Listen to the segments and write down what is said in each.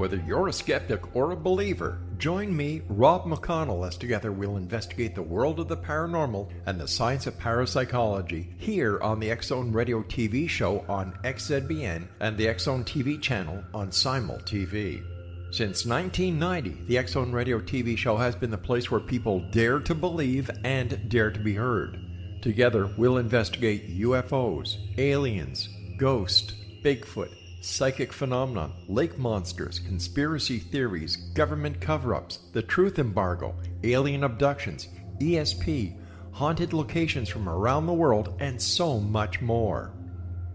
Whether you're a skeptic or a believer, join me, Rob McConnell, as together we'll investigate the world of the paranormal and the science of parapsychology here on the X-Zone Radio TV show on XZBN and the X-Zone TV channel on Simul TV. Since 1990, the X-Zone Radio TV show has been the place where people dare to believe and dare to be heard. Together, we'll investigate UFOs, aliens, ghosts, Bigfoot, psychic phenomena, lake monsters, conspiracy theories, government cover-ups, the truth embargo, alien abductions, ESP, haunted locations from around the world, and so much more.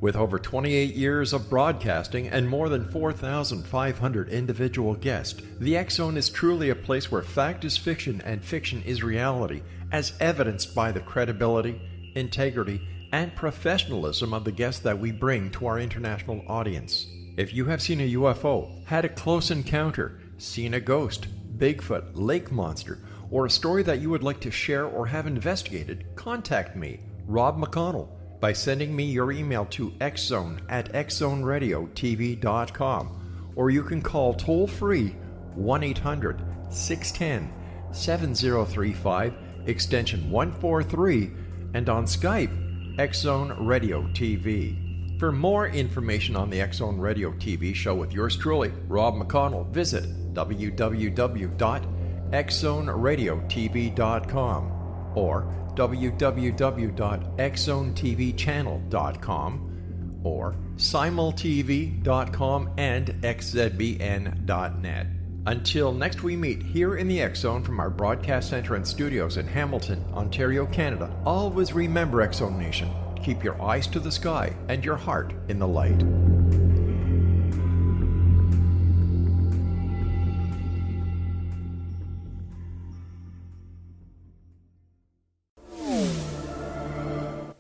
With over 28 years of broadcasting and more than 4,500 individual guests, the X-Zone is truly a place where fact is fiction and fiction is reality, as evidenced by the credibility, integrity, and professionalism of the guests that we bring to our international audience. If you have seen a UFO, had a close encounter, seen a ghost, Bigfoot, lake monster, or a story that you would like to share or have investigated, contact me, Rob McConnell, by sending me your email to xzone@xzoneradiotv.com, or you can call toll-free 1-800-610-7035, extension 143, and on Skype, X-Zone Radio TV. For more information on the X-Zone Radio TV show with yours truly, Rob McConnell, visit www.xzoneradiotv.com or www.xzonetvchannel.com or simultv.com and xzbn.net. Until next we meet here in the X-Zone from our broadcast center and studios in Hamilton, Ontario, Canada, always remember, X-Zone Nation, keep your eyes to the sky and your heart in the light.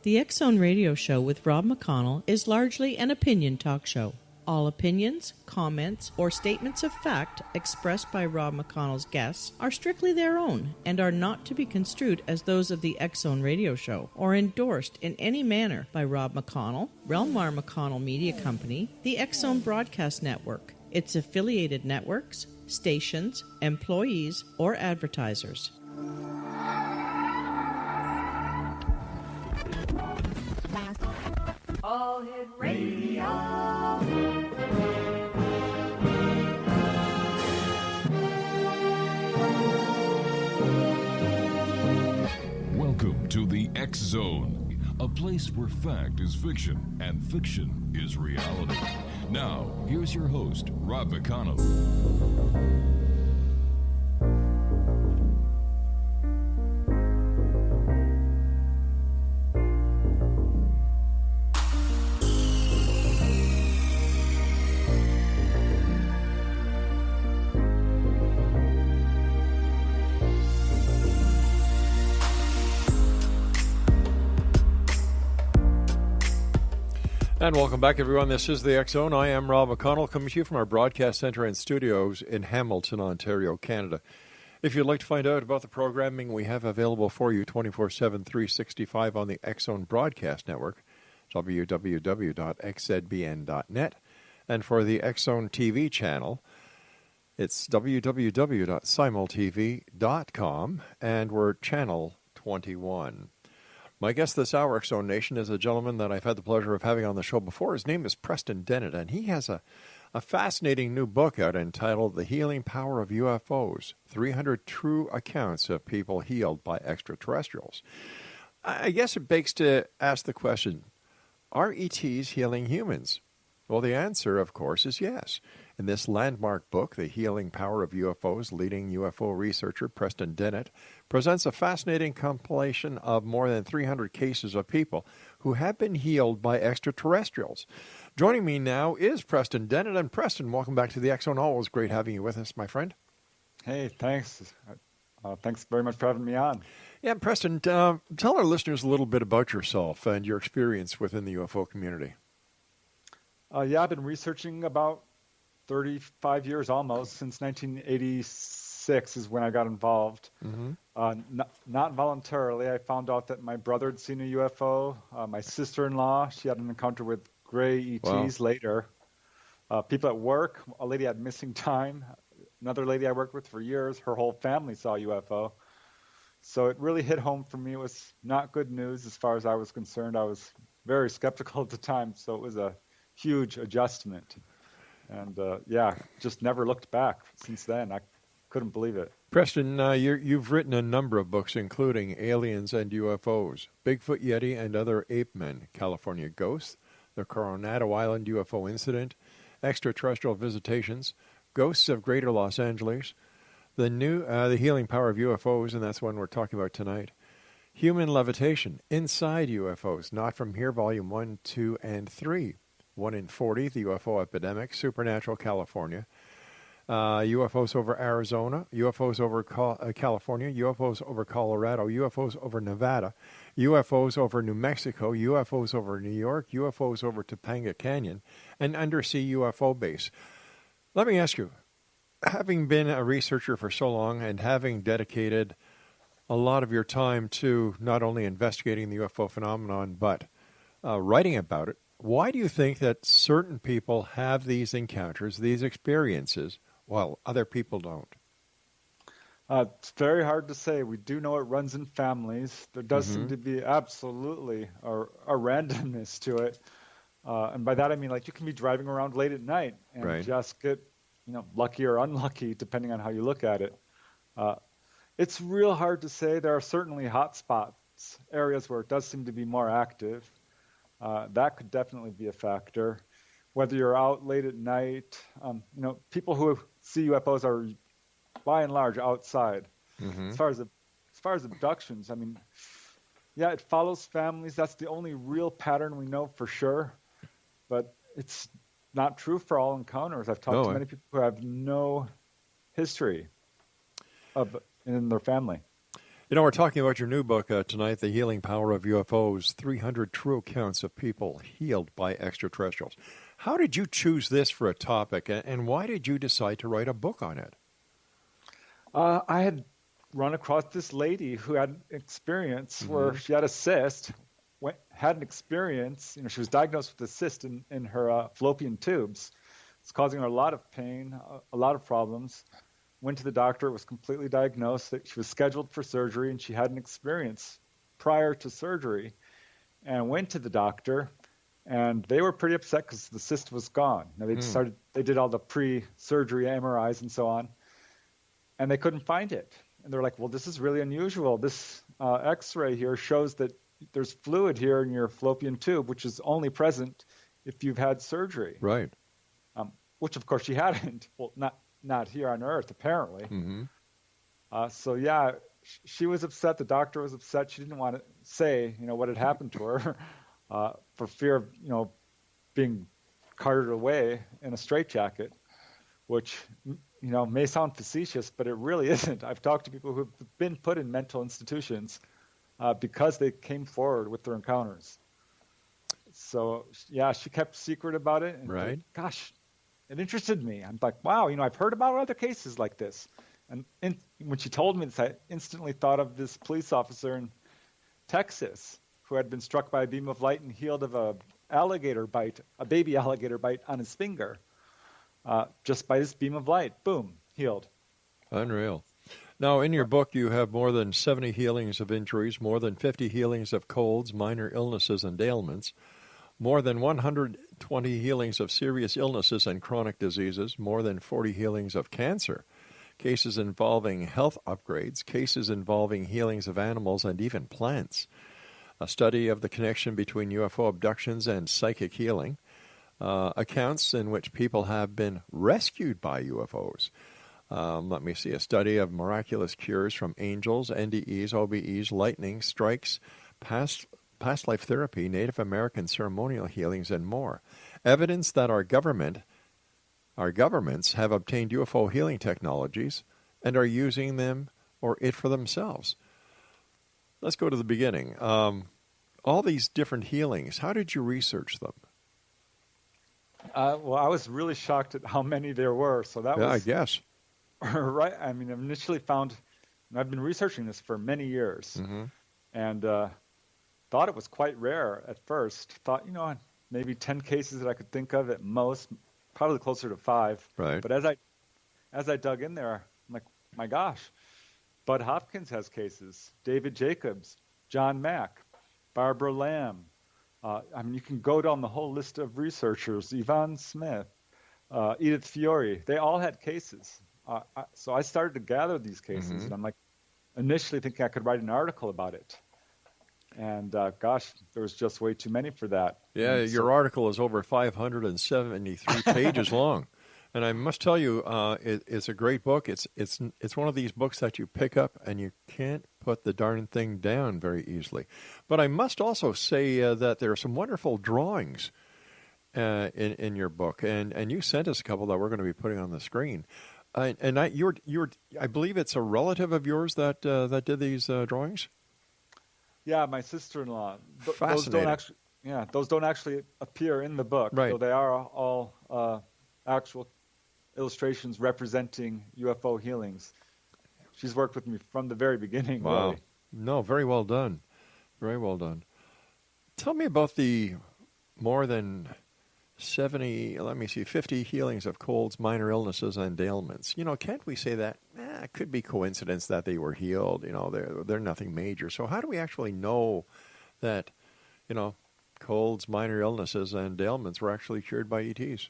The X-Zone Radio Show with Rob McConnell is largely an opinion talk show. All opinions, comments, or statements of fact expressed by Rob McConnell's guests are strictly their own and are not to be construed as those of the X-Zone Radio Show or endorsed in any manner by Rob McConnell, rel-mar McConnell Media Company, the X-Zone Broadcast Network, its affiliated networks, stations, employees, or advertisers. All Hit Radio. Welcome to the X-Zone, a place where fact is fiction and fiction is reality. Now, here's your host, Rob McConnell. And welcome back, everyone. This is the X-Zone. I am Rob McConnell, coming to you from our broadcast center and studios in Hamilton, Ontario, Canada. If you'd like to find out about the programming we have available for you 24/7, 365 on the X-Zone Broadcast Network, www.xzbn.net. And for the X-Zone TV channel, it's www.simultv.com, and we're channel 21. My guest this hour, X-Zone Nation, is a gentleman that I've had the pleasure of having on the show before. His name is Preston Dennett, and he has a fascinating new book out entitled The Healing Power of UFOs, 300 True Accounts of People Healed by Extraterrestrials. I guess it begs to ask the question, are ETs healing humans? Well, the answer, of course, is yes. In this landmark book, The Healing Power of UFOs, leading UFO researcher Preston Dennett presents a fascinating compilation of more than 300 cases of people who have been healed by extraterrestrials. Joining me now is Preston Dennett. And Preston, welcome back to the X-Zone. Always great having you with us, my friend. Hey, thanks. Thanks very much for having me on. Yeah, Preston, tell our listeners a little bit about yourself and your experience within the UFO community. I've been researching about 35 years almost, since 1986 is when I got involved. Mm-hmm. Not voluntarily. I found out that my brother had seen a UFO. My sister-in-law, she had an encounter with gray ETs later. People at work, a lady had missing time. Another lady I worked with for years, her whole family saw a UFO. So it really hit home for me. It was not good news as far as I was concerned. I was very skeptical at the time, so it was a huge adjustment. And just never looked back since then. I couldn't believe it. Preston, you've written a number of books, including Aliens and UFOs, Bigfoot, Yeti, and Other Ape Men, California Ghosts, the Coronado Island UFO Incident, Extraterrestrial Visitations, Ghosts of Greater Los Angeles, the Healing Power of UFOs, and that's one we're talking about tonight, Human Levitation, Inside UFOs, Not From Here, Volume 1, 2, and 3, 1 in 40, The UFO Epidemic, Supernatural California, UFOs over Arizona, UFOs over California, UFOs over Colorado, UFOs over Nevada, UFOs over New Mexico, UFOs over New York, UFOs over Topanga Canyon, and Undersea UFO Base. Let me ask you, having been a researcher for so long and having dedicated a lot of your time to not only investigating the UFO phenomenon but writing about it, why do you think that certain people have these encounters, these experiences, while other people don't? It's very hard to say. We do know it runs in families. There does seem to be absolutely a randomness to it. And by that I mean, like, you can be driving around late at night and just get, lucky or unlucky, depending on how you look at it. It's real hard to say. There are certainly hot spots, areas where it does seem to be more active. That could definitely be a factor. Whether you're out late at night, people who see UFOs are, by and large, outside. As far as abductions, I mean, it follows families. That's the only real pattern we know for sure. But it's not true for all encounters. I've talked to many people who have no history in their family. We're talking about your new book tonight, The Healing Power of UFOs, 300 True Accounts of People Healed by Extraterrestrials. How did you choose this for a topic, and why did you decide to write a book on it? I had run across this lady who had an experience where she had a cyst, had an experience, she was diagnosed with a cyst in her fallopian tubes. It's causing her a lot of pain, a lot of problems. Went to the doctor, it was completely diagnosed. She was scheduled for surgery, and she had an experience prior to surgery. And went to the doctor, and they were pretty upset because the cyst was gone. Now they did all the pre-surgery MRIs and so on, and they couldn't find it. And they're like, well, this is really unusual. This X-ray here shows that there's fluid here in your fallopian tube, which is only present if you've had surgery. Right. Which, of course, she hadn't. Well, not here on Earth, apparently. She was upset. The doctor was upset. She didn't want to say, what had happened to her for fear of, being carted away in a straitjacket, which, may sound facetious, but it really isn't. I've talked to people who've been put in mental institutions because they came forward with their encounters. So, she kept secret about it. And gosh, it interested me. I'm like, wow, I've heard about other cases like this. And when she told me this, I instantly thought of this police officer in Texas who had been struck by a beam of light and healed of a baby alligator bite on his finger. Just by this beam of light, boom, healed. Unreal. Now, in your book, you have more than 70 healings of injuries, more than 50 healings of colds, minor illnesses, and ailments, more than 120 healings of serious illnesses and chronic diseases, more than 40 healings of cancer, cases involving health upgrades, cases involving healings of animals and even plants, a study of the connection between UFO abductions and psychic healing, accounts in which people have been rescued by UFOs. Let me see, a study of miraculous cures from angels, NDEs, OBEs, lightning strikes, past life therapy, Native American ceremonial healings, and more. Evidence that our governments have obtained UFO healing technologies and are using them or it for themselves. Let's go to the beginning. All these different healings, how did you research them? Well, I was really shocked at how many there were. So that was, I guess. Right. I mean, I initially found, and I've been researching this for many years, and thought it was quite rare at first. Thought, maybe 10 cases that I could think of at most. probably closer to 5. Right. But as I dug in there, I'm like, my gosh, Bud Hopkins has cases, David Jacobs, John Mack, Barbara Lamb. You can go down the whole list of researchers, Yvonne Smith, Edith Fiore. They all had cases. So I started to gather these cases, and I'm like, initially thinking I could write an article about it. And gosh, there was just way too many for that. Yeah, your article is over 573 pages long. And I must tell you, it's a great book. It's one of these books that you pick up and you can't put the darn thing down very easily. But I must also say that there are some wonderful drawings in your book, and you sent us a couple that we're going to be putting on the screen. I believe it's a relative of yours that did these drawings. Yeah, my sister-in-law. Fascinating. Those don't actually appear in the book. Right. So they are all actual illustrations representing UFO healings. She's worked with me from the very beginning. Wow. Really. No, very well done. Very well done. Tell me about the more than 50 healings of colds, minor illnesses, and ailments. Can't we say that it could be coincidence that they were healed? They're nothing major. So how do we actually know that, colds, minor illnesses, and ailments were actually cured by ETs?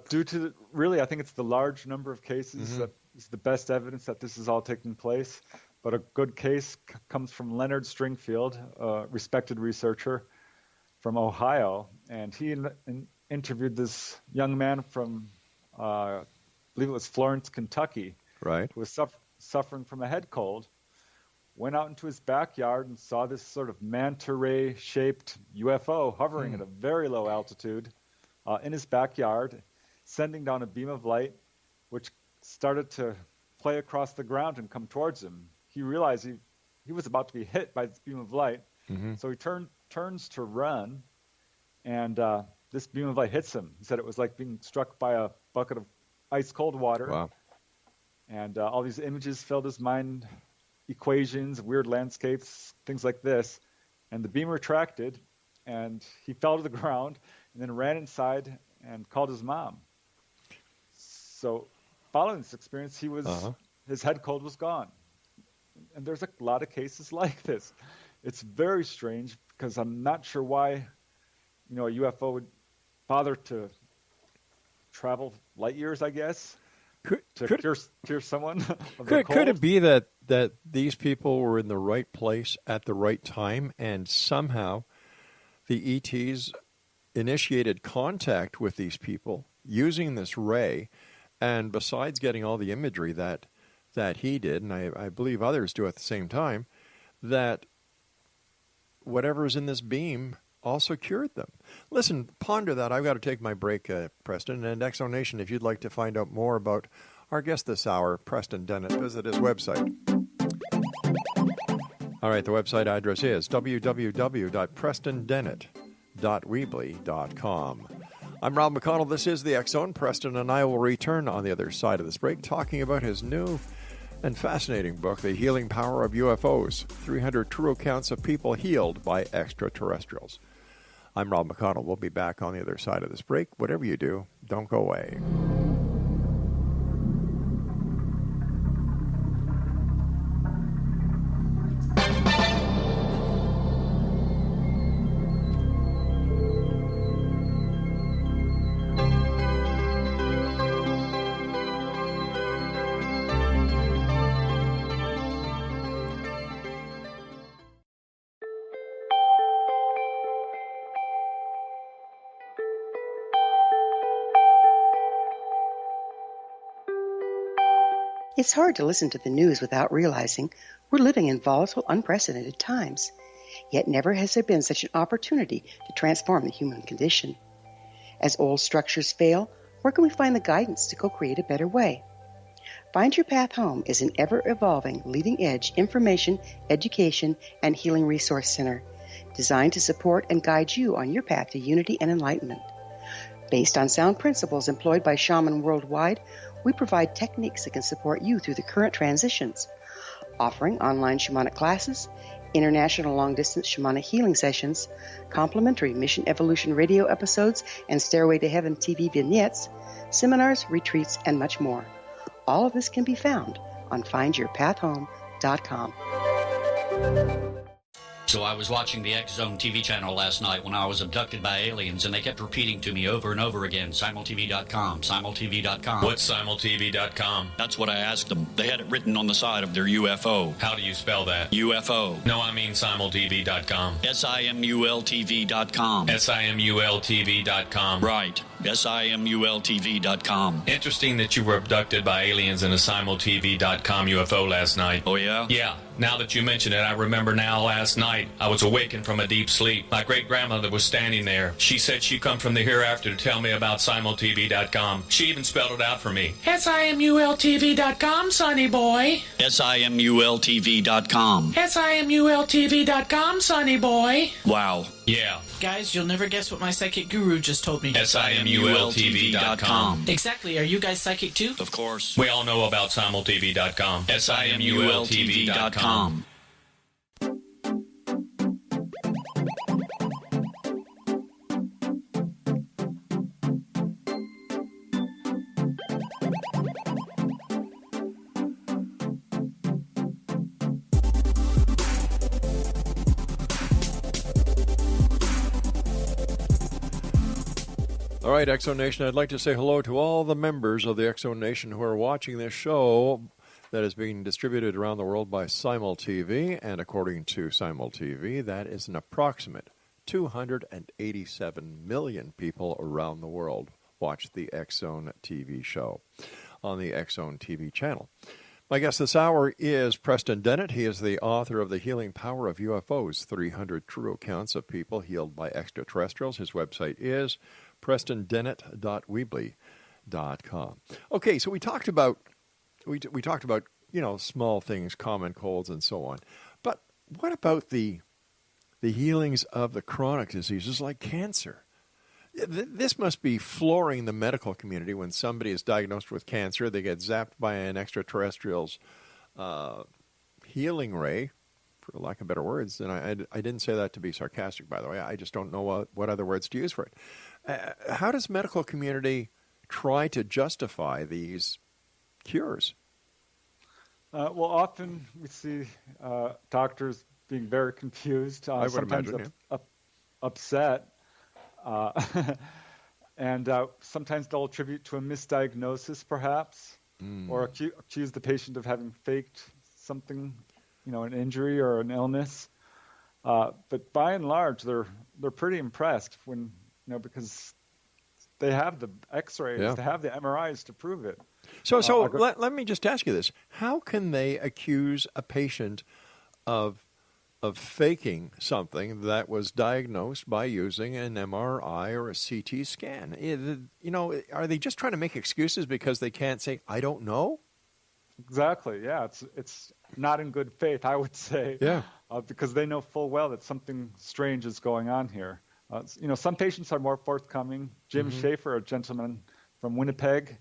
Due to, really, I think it's the large number of cases that is the best evidence that this is all taking place. But a good case comes from Leonard Stringfield, a respected researcher from Ohio, and he interviewed this young man from, I believe it was Florence, Kentucky, right, who was suffering from a head cold, went out into his backyard and saw this sort of manta ray-shaped UFO hovering at a very low altitude in his backyard, sending down a beam of light, which started to play across the ground and come towards him. He realized he was about to be hit by this beam of light, so he turns to run, and this beam of light hits him. He said it was like being struck by a bucket of ice-cold water. Wow. And all these images filled his mind, equations, weird landscapes, things like this. And the beam retracted, and he fell to the ground, and then ran inside and called his mom. So following this experience, his head cold was gone. And there's a lot of cases like this. It's very strange because I'm not sure why, a UFO would bother to travel light years, I guess, to cure someone of their cold. Could it be that these people were in the right place at the right time, and somehow the ETs initiated contact with these people using this ray, and besides getting all the imagery that he did, and I believe others do at the same time, that whatever's in this beam also cured them. Listen, ponder that. I've got to take my break, Preston. And Exo Nation, if you'd like to find out more about our guest this hour, Preston Dennett, visit his website. All right, the website address is www.prestondennett.weebly.com. I'm Rob McConnell. This is the X Zone. Preston and I will return on the other side of this break talking about his new and fascinating book, The Healing Power of UFOs, 300 True Accounts of People Healed by Extraterrestrials. I'm Rob McConnell. We'll be back on the other side of this break. Whatever you do, don't go away. It's hard to listen to the news without realizing we're living in volatile, unprecedented times. Yet never has there been such an opportunity to transform the human condition. As old structures fail, where can we find the guidance to co-create a better way? Find Your Path Home is an ever-evolving, leading-edge information, education, and healing resource center designed to support and guide you on your path to unity and enlightenment. Based on sound principles employed by shamans worldwide, we provide techniques that can support you through the current transitions, offering online shamanic classes, international long-distance shamanic healing sessions, complimentary Mission Evolution radio episodes and Stairway to Heaven TV vignettes, seminars, retreats, and much more. All of this can be found on findyourpathhome.com. So I was watching the X Zone TV channel last night when I was abducted by aliens, and they kept repeating to me over and over again, simultv.com, simultv.com. What's simultv.com? That's what I asked them. They had it written on the side of their UFO. How do you spell that? UFO. No, I mean simultv.com. simultv.com. simultv.com. Right. simultv.com. Interesting that you were abducted by aliens in a simultv.com UFO last night. Oh, yeah? Yeah. Now that you mention it, I remember now last night I was awakened from a deep sleep. My great-grandmother was standing there. She said she'd come from the hereafter to tell me about simultv.com. She even spelled it out for me. simultv.com, sonny boy. simultv.com. simultv.com, sonny boy. Wow. Yeah. Guys, you'll never guess what my psychic guru just told me. simultv.com. Exactly. Are you guys psychic too? Of course. We all know about simultv.com. simultv.com. All right, Exo Nation, I'd like to say hello to all the members of the Exo Nation who are watching this show that is being distributed around the world by Simul TV, and according to Simul TV, that is an approximate 287 million people around the world watch the X-Zone TV show on the X-Zone TV channel. My guest this hour is Preston Dennett. He is the author of The Healing Power of UFOs, 300 True Accounts of People Healed by Extraterrestrials. His website is prestondennett.weebly.com. Okay, so we talked about small things, common colds and so on. But what about the healings of the chronic diseases like cancer? This must be flooring the medical community when somebody is diagnosed with cancer. They get zapped by an extraterrestrial's healing ray, for lack of better words. And I didn't say that to be sarcastic, by the way. I just don't know what other words to use for it. How does medical community try to justify these cures? Well, often we see doctors being very confused, sometimes upset, and sometimes they'll attribute to a misdiagnosis, perhaps, or accuse the patient of having faked something, an injury or an illness. But by and large, they're pretty impressed when, because they have the X-rays, they have the MRIs to prove it. So let me just ask you this: how can they accuse a patient of faking something that was diagnosed by using an MRI or a CT scan? Are they just trying to make excuses because they can't say, "I don't know"? Exactly. Yeah, it's not in good faith, I would say. Yeah. Because they know full well that something strange is going on here. Some patients are more forthcoming. Jim Schaefer, a gentleman from Winnipeg,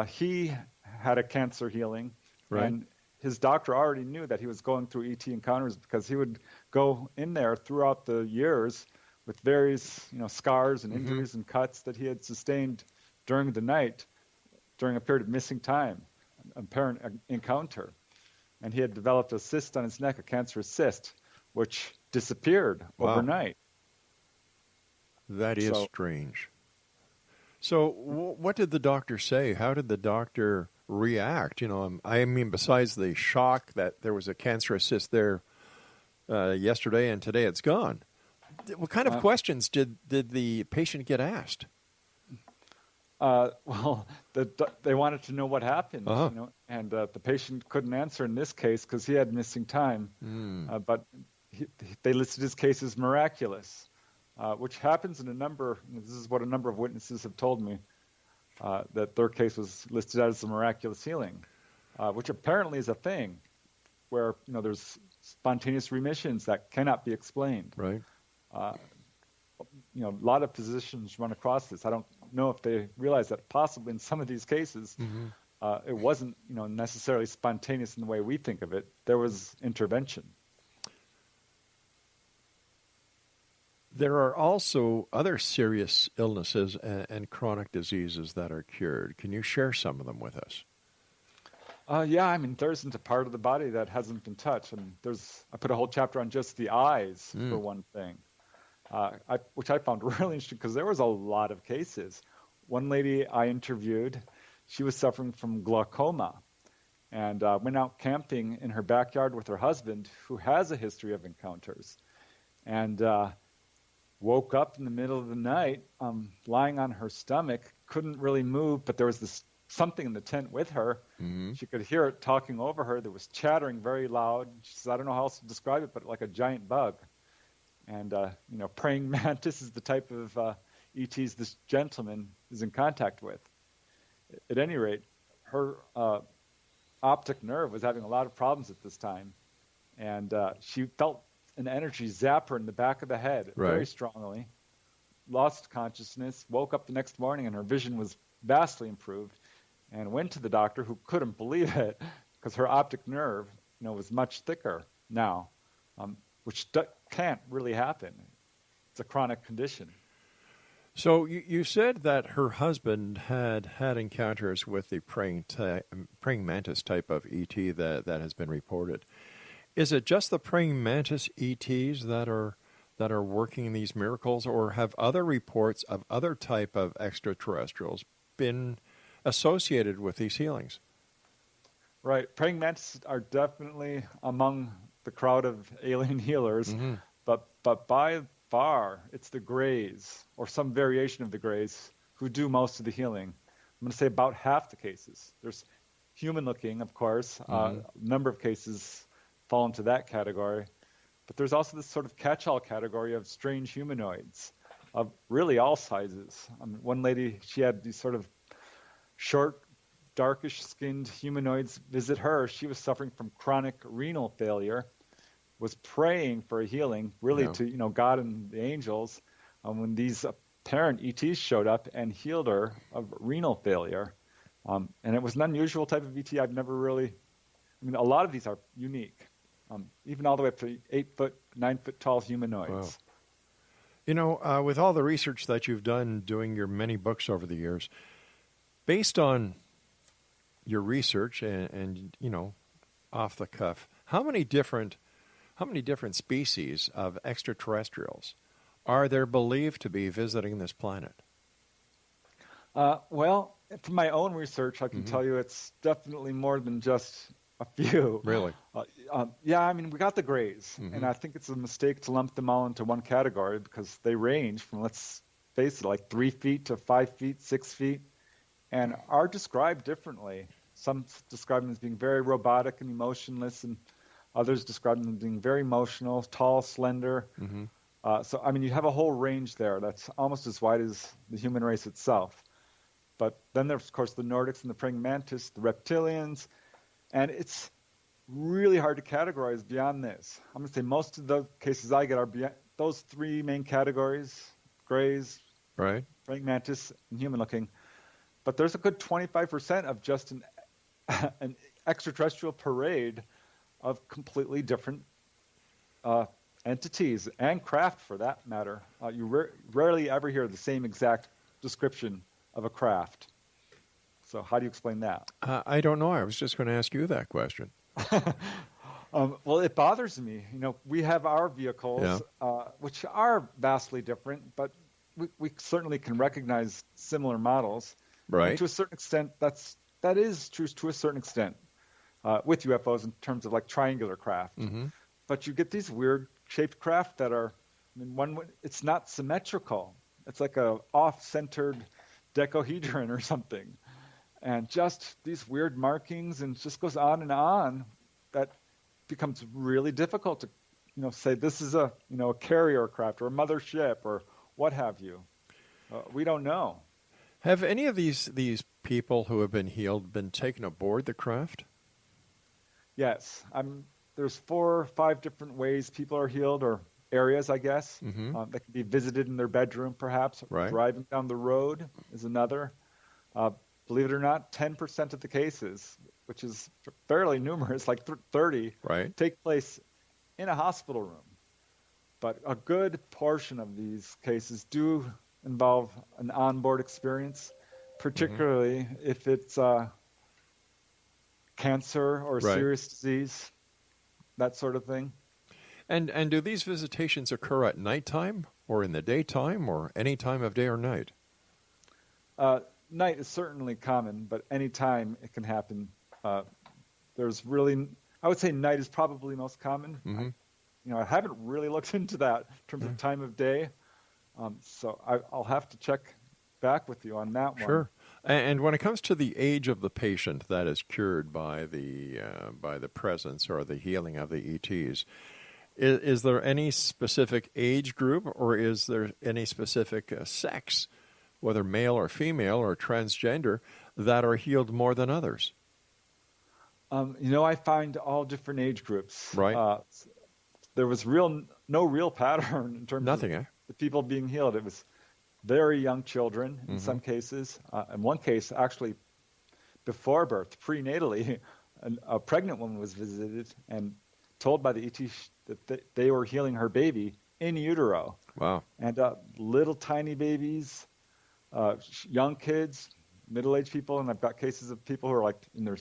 he had a cancer healing, and his doctor already knew that he was going through ET encounters because he would go in there throughout the years with various, scars and injuries and cuts that he had sustained during the night, during a period of missing time, apparent encounter. And he had developed a cyst on his neck, a cancerous cyst, which disappeared overnight. That is strange. So what did the doctor say? How did the doctor react? Besides the shock that there was a cancerous cyst there yesterday and today it's gone, what kind of questions did the patient get asked? They wanted to know what happened, and the patient couldn't answer in this case because he had missing time. But they listed his case as miraculous, which happens in this is what a number of witnesses have told me, that their case was listed as a miraculous healing, which apparently is a thing where, there's spontaneous remissions that cannot be explained. Right. A lot of physicians run across this. I don't know if they realize that possibly in some of these cases, it wasn't, necessarily spontaneous in the way we think of it. There was intervention. There are also other serious illnesses and chronic diseases that are cured. Can you share some of them with us? Yeah, I mean, there isn't a part of the body that hasn't been touched. And I put a whole chapter on just the eyes, for one thing, which I found really interesting because there was a lot of cases. One lady I interviewed, she was suffering from glaucoma and went out camping in her backyard with her husband, who has a history of encounters, and woke up in the middle of the night lying on her stomach, couldn't really move, but there was something in the tent with her. Mm-hmm. She could hear it talking over her. There was chattering very loud. She said, I don't know how else to describe it, but like a giant bug. And, praying mantis is the type of ETs this gentleman is in contact with. At any rate, her optic nerve was having a lot of problems at this time. And she felt an energy zapper in the back of the head very strongly, lost consciousness, woke up the next morning, and her vision was vastly improved, and went to the doctor, who couldn't believe it because her optic nerve, was much thicker now, which can't really happen. It's a chronic condition. So you said that her husband had encounters with the praying mantis type of ET that has been reported. Is it just the praying mantis ETs that are working these miracles, or have other reports of other type of extraterrestrials been associated with these healings? Right. Praying mantis are definitely among the crowd of alien healers, but by far it's the Greys, or some variation of the Greys, who do most of the healing. I'm going to say about half the cases. There's human-looking, of course. A number of cases fall into that category. But there's also this sort of catch-all category of strange humanoids of really all sizes. One lady, she had these sort of short, darkish-skinned humanoids visit her. She was suffering from chronic renal failure, was praying for a healing, really to God and the angels, when these apparent ETs showed up and healed her of renal failure. And it was an unusual type of ET. I've never really, a lot of these are unique. Even all the way up to 8-foot, 9-foot tall humanoids. Wow. With all the research that you've done doing your many books over the years, based on your research and off the cuff, how many different species of extraterrestrials are there believed to be visiting this planet? Well, from my own research, I can tell you it's definitely more than just a few. Really? We got the Greys, and I think it's a mistake to lump them all into one category because they range from, let's face it, like 3 feet to 5 feet, 6 feet, and are described differently. Some describe them as being very robotic and emotionless, and others describe them as being very emotional, tall, slender. So you have a whole range there that's almost as wide as the human race itself. But then there's, of course, the Nordics and the praying mantis, the reptilians, and it's really hard to categorize beyond this. I'm going to say most of the cases I get are beyond those three main categories: Greys, praying mantis, and human-looking. But there's a good 25% of just an extraterrestrial parade of completely different entities and craft, for that matter. You rarely ever hear the same exact description of a craft. So how do you explain that? I don't know. I was just going to ask you that question. Well, it bothers me. We have our vehicles, which are vastly different, but we certainly can recognize similar models. Right. And to a certain extent, that is true to a certain extent with UFOs in terms of like triangular craft. But you get these weird shaped craft that are, it's not symmetrical. It's like a off-centered dodecahedron or something. And just these weird markings, and it just goes on, that becomes really difficult to, say this is a carrier craft or a mothership or what have you. We don't know. Have any of these people who have been healed been taken aboard the craft? Yes. There's 4 or 5 different ways people are healed, or areas, I guess. That can be visited in their bedroom, perhaps. Right. Driving down the road is another. Believe it or not, 10% of the cases, which is fairly numerous, like 30, take place in a hospital room. But a good portion of these cases do involve an onboard experience, particularly if it's cancer or serious disease, that sort of thing. And do these visitations occur at nighttime or in the daytime or any time of day or night? Night is certainly common, but any time it can happen. There's really, I would say night is probably most common. I haven't really looked into that in terms of time of day, so I'll have to check back with you on that one. Sure. And when it comes to the age of the patient that is cured by the presence or the healing of the ETs, is there any specific age group, or is there any specific sex, whether male or female or transgender, that are healed more than others? I find all different age groups. Right. There was no real pattern in terms of the people being healed. It was very young children in some cases. In one case, actually, before birth, prenatally, a pregnant woman was visited and told by the ET that they were healing her baby in utero. Wow. And little tiny babies, young kids, middle-aged people, and I've got cases of people who are like in their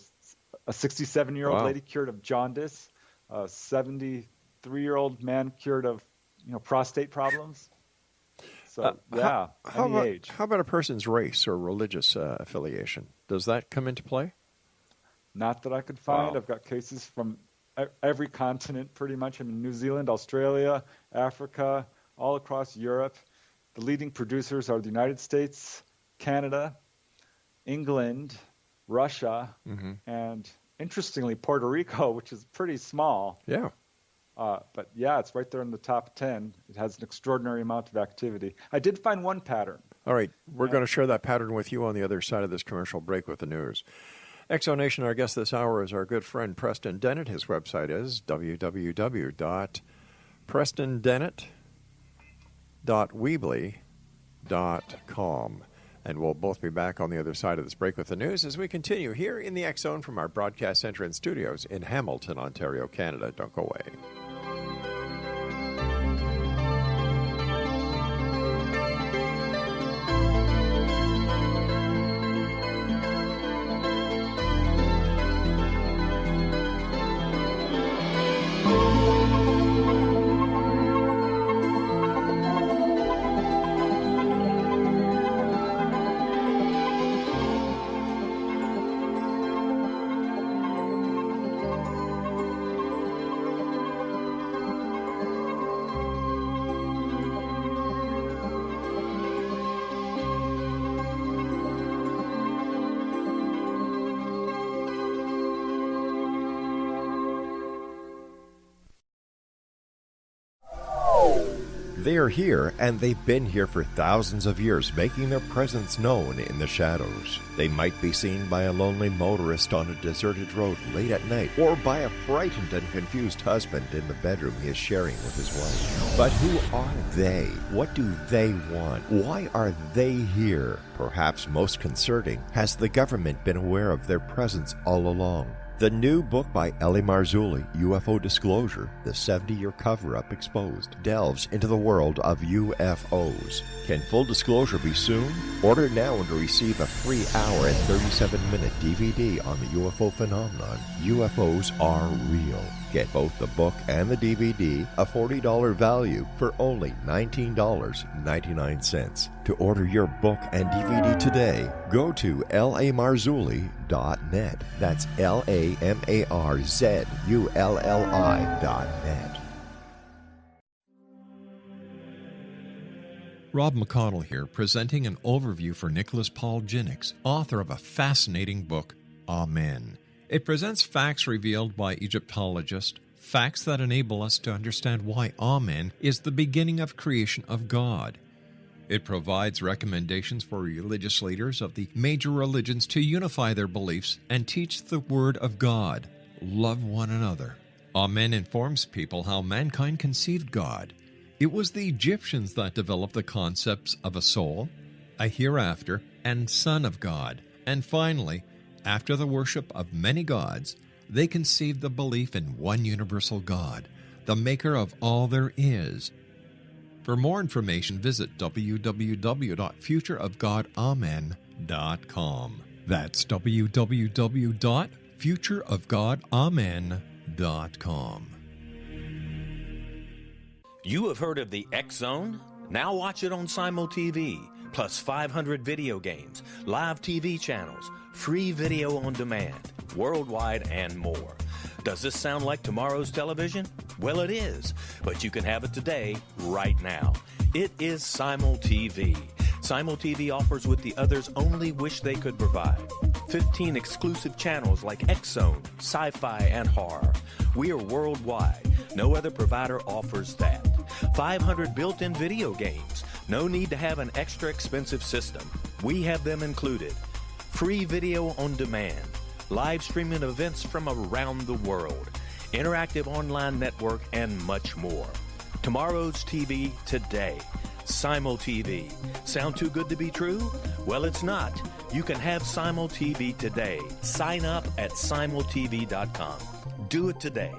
a 67-year-old lady cured of jaundice, a 73-year-old man cured of prostate problems. So any age. How about a person's race or religious affiliation? Does that come into play? Not that I could find. Wow. I've got cases from every continent pretty much. I mean, New Zealand, Australia, Africa, all across Europe. The leading producers are the United States, Canada, England, Russia, and interestingly, Puerto Rico, which is pretty small. Yeah. But it's right there in the top 10. It has an extraordinary amount of activity. I did find one pattern. All right. We're going to share that pattern with you on the other side of this commercial break with the news. Exonation, our guest this hour is our good friend Preston Dennett. His website is www.prestondennett.weebly.com. And we'll both be back on the other side of this break with the news as we continue here in the X Zone from our broadcast center and studios in Hamilton, Ontario, Canada. Don't go away. They are here, and they've been here for thousands of years, making their presence known in the shadows. They might be seen by a lonely motorist on a deserted road late at night, or by a frightened and confused husband in the bedroom he is sharing with his wife. But who are they? What do they want? Why are they here? Perhaps most concerning, has the government been aware of their presence all along? The new book by Eli Marzulli, UFO Disclosure, the 70-year cover-up exposed, delves into the world of UFOs. Can full disclosure be soon? Order now and receive a free hour and 37-minute DVD on the UFO phenomenon. UFOs are real. Get both the book and the DVD, a $40 value, for only $19.99. To order your book and DVD today, go to lamarzulli.net. That's LAMARZULLI.net. Rob McConnell here, presenting an overview for Nicholas Paul Jennings, author of a fascinating book, Amen. It presents facts revealed by Egyptologists, facts that enable us to understand why Amen is the beginning of creation of God. It provides recommendations for religious leaders of the major religions to unify their beliefs and teach the Word of God. Love one another. Amen informs people how mankind conceived God. It was the Egyptians that developed the concepts of a soul, a hereafter, and Son of God. And finally, after the worship of many gods, they conceived the belief in one universal God, the maker of all there is. For more information, visit www.futureofgodamen.com. That's www.futureofgodamen.com. You have heard of the X Zone? Now watch it on Simul TV, plus 500 video games, live TV channels, free video on demand, worldwide, and more. Does this sound like tomorrow's television? Well, it is, but you can have it today, right now. It is Simul TV. Simul TV offers what the others only wish they could provide. 15 exclusive channels like X Zone, sci-fi, and horror. We are worldwide. No other provider offers that. 500 built-in video games. No need to have an extra expensive system. We have them included. Free video on demand. Live streaming events from around the world. Interactive online network, and much more. Tomorrow's TV today. Simul TV. Sound too good to be true? Well, it's not. You can have Simul TV today. Sign up at simultv.com. Do it today.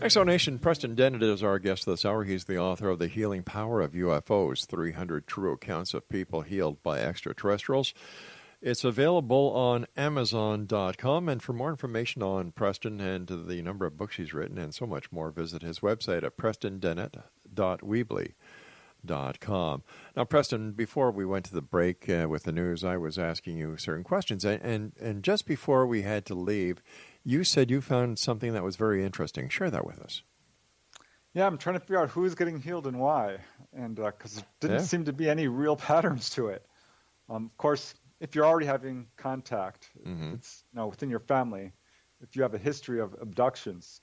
Exonation, Preston Dennett is our guest this hour. He's the author of The Healing Power of UFOs, 300 True Accounts of People Healed by Extraterrestrials. It's available on Amazon.com, and for more information on Preston and the number of books he's written and so much more, visit his website at prestondennett.weebly.com. Now, Preston, before we went to the break with the news, I was asking you certain questions, and just before we had to leave, you said you found something that was very interesting. Share that with us. Yeah, I'm trying to figure out who's getting healed and why, and because there didn't seem to be any real patterns to it. Of course, if you're already having contact, it's within your family, if you have a history of abductions,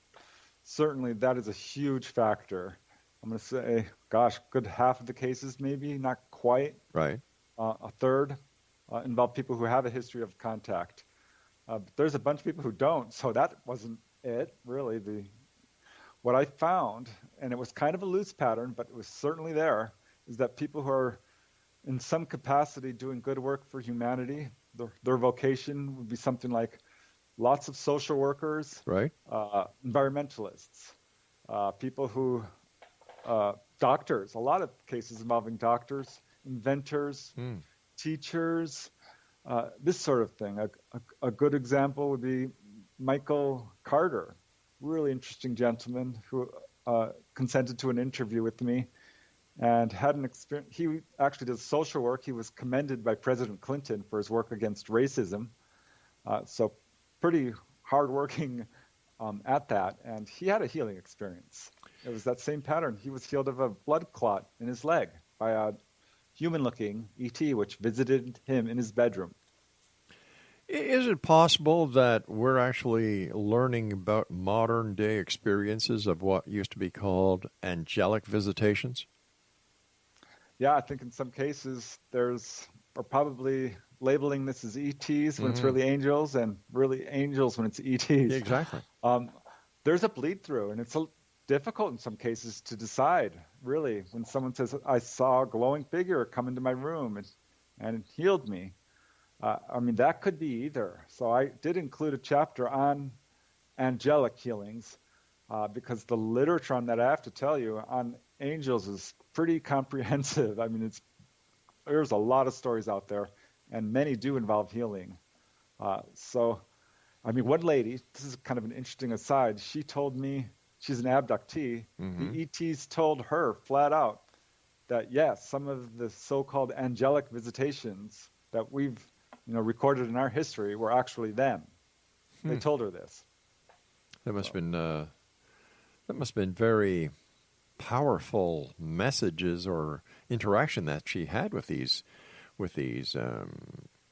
certainly that is a huge factor. I'm going to say, gosh, good half of the cases, maybe not quite. Right. A third involve people who have a history of contact. But there's a bunch of people who don't, so that wasn't it, really. What I found, and it was kind of a loose pattern, but it was certainly there, is that people who are in some capacity doing good work for humanity, their vocation would be something like lots of social workers, right? Environmentalists, people who, doctors, a lot of cases involving doctors, inventors, teachers, this sort of thing. A good example would be Michael Carter, really interesting gentleman who consented to an interview with me and had an experience. He actually does social work. He was commended by President Clinton for his work against racism. So pretty hardworking at that. And he had a healing experience. It was that same pattern. He was healed of a blood clot in his leg by a human-looking ET, which visited him in his bedroom. Is it possible that we're actually learning about modern-day experiences of what used to be called angelic visitations? Yeah, I think in some cases we're probably labeling this as ETs when it's really angels, and really angels when it's ETs. Yeah, exactly. There's a bleed-through, and it's difficult in some cases to decide, really, when someone says, I saw a glowing figure come into my room and it healed me. I mean, that could be either. So I did include a chapter on angelic healings because the literature on that, I have to tell you, on angels is pretty comprehensive. I mean, there's a lot of stories out there, and many do involve healing. So, I mean, one lady, this is kind of an interesting aside, she told me, she's an abductee, the ETs told her flat out that, yes, some of the so-called angelic visitations that we've recorded in our history were actually them. They told her this. That must have been very powerful messages or interaction that she had with these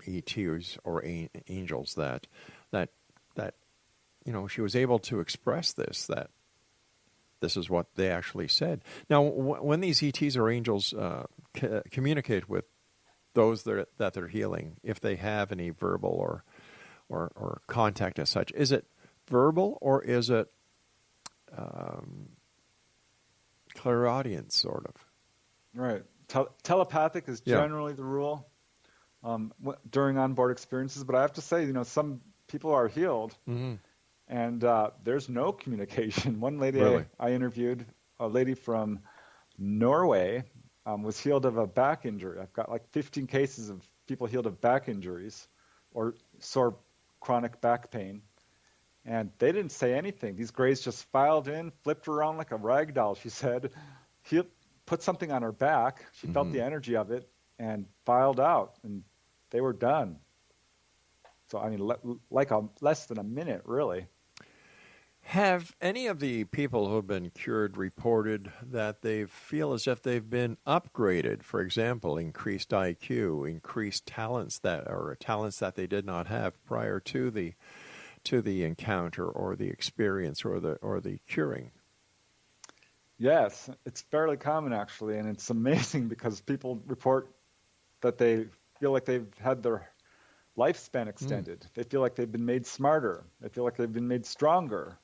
ETs or angels that she was able to express that this is what they actually said. Now, when these ETs or angels communicate with those that they're healing, if they have any verbal or contact as such? Is it verbal or is it clairaudience, sort of? Right. Telepathic is generally the rule during onboard experiences, but I have to say, some people are healed, and there's no communication. One lady I interviewed, a lady from Norway, was healed of a back injury. I've got like 15 cases of people healed of back injuries or sore chronic back pain, and they didn't say anything. These grays just filed in, flipped around like a rag doll, she said. He put something on her back. She felt the energy of it and filed out, and they were done. So, I mean, less than a minute, really. Have any of the people who have been cured reported that they feel as if they've been upgraded? For example, increased IQ, increased talents that they did not have prior to the encounter or the experience or the curing? Yes, it's fairly common actually, and it's amazing because people report that they feel like they've had their lifespan extended. They feel like they've been made smarter. They feel like they've been made stronger,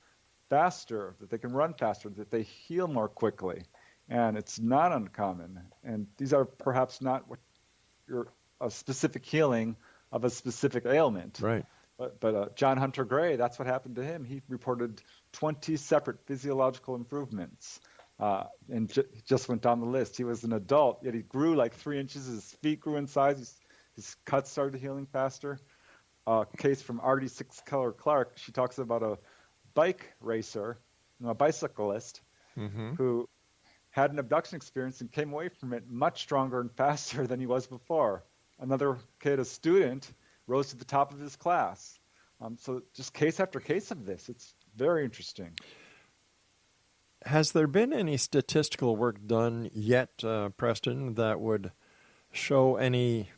faster, that they can run faster, that they heal more quickly. And it's not uncommon. And these are perhaps not a specific healing of a specific ailment. Right. But John Hunter Gray, that's what happened to him. He reported 20 separate physiological improvements and just went down the list. He was an adult, yet he grew like 3 inches. His feet grew in size. His cuts started healing faster. A case from Artie Six Color Clark, she talks about a bike racer, a bicyclist, who had an abduction experience and came away from it much stronger and faster than he was before. Another kid, a student, rose to the top of his class. So just case after case of this. It's very interesting. Has there been any statistical work done yet, Preston, that would show any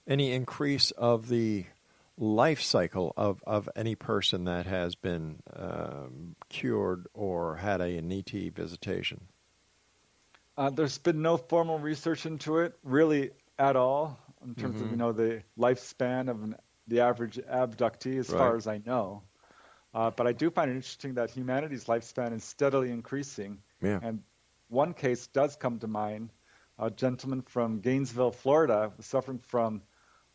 increase of the life cycle of any person that has been cured or had an ET visitation? There's been no formal research into it, really, at all, in terms of the lifespan of the average abductee, as far as I know. But I do find it interesting that humanity's lifespan is steadily increasing. Yeah. And one case does come to mind. A gentleman from Gainesville, Florida, was suffering from,